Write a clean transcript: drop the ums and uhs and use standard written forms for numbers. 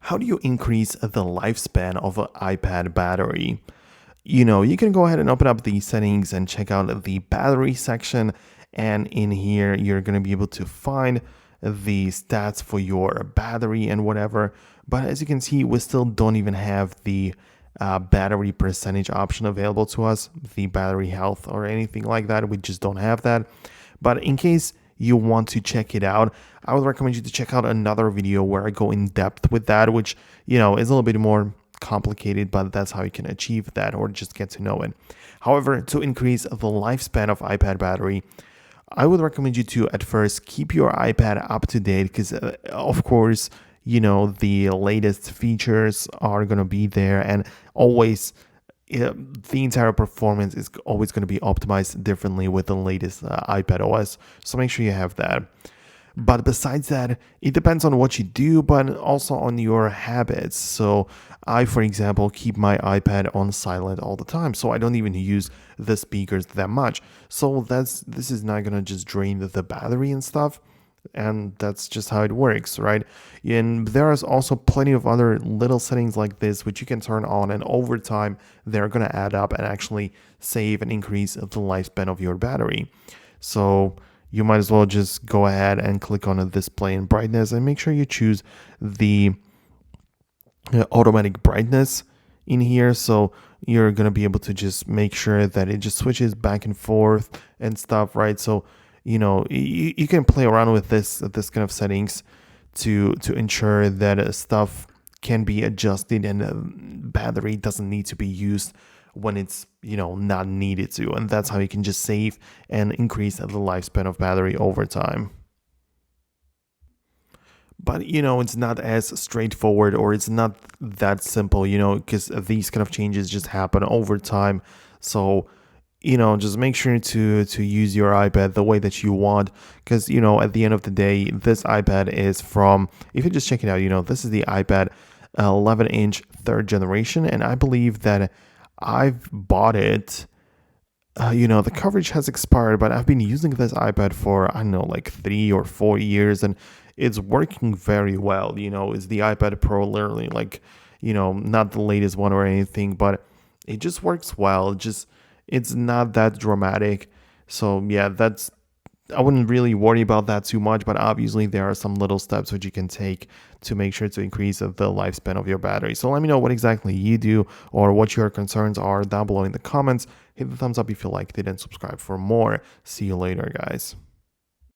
How do you increase the lifespan of an iPad battery? You can go ahead and open up the settings and check out the battery section. And in here, you're going to be able to find the stats for your battery and whatever. But as you can see, we still don't even have the battery percentage option available to us, the battery health or anything like that. We just don't have that. But in case you want to check it out, I would recommend you to check out another video where I go in depth with that, which, is a little bit more complicated, but that's how you can achieve that or just get to know it. However, to increase the lifespan of iPad battery, I would recommend you to at first keep your iPad up to date because, of course, the latest features are going to be there, and always the entire performance is always going to be optimized differently with the latest iPad OS. So make sure you have that. But besides that, it depends on what you do, but also on your habits. So I, for example, keep my iPad on silent all the time, so I don't even use the speakers that much. So this is not gonna just drain the battery and stuff. And that's just how it works, right? And there is also plenty of other little settings like this which you can turn on, and over time they're going to add up and actually save and increase the lifespan of your battery. So you might as well just go ahead and click on the display and brightness and make sure you choose the automatic brightness in here. So you're going to be able to just make sure that it just switches back and forth and stuff, right? So you can play around with this kind of settings to ensure that stuff can be adjusted and battery doesn't need to be used when it's not needed to, and that's how you can just save and increase the lifespan of battery over time. But it's not as straightforward, or it's not that simple, because these kind of changes just happen over time. So just make sure to use your iPad the way that you want, because at the end of the day, this iPad is from, if you just check it out, this is the iPad 11-inch third generation, and I believe that I've bought it. The coverage has expired, but I've been using this iPad for, I don't know, like 3 or 4 years, and it's working very well. It's the iPad Pro, literally, like, not the latest one or anything, but it just works well. It's not that dramatic. So yeah, I wouldn't really worry about that too much, but obviously there are some little steps which you can take to make sure to increase the lifespan of your battery. So let me know what exactly you do or what your concerns are down below in the comments. Hit the thumbs up if you liked it and subscribe for more. See you later, guys.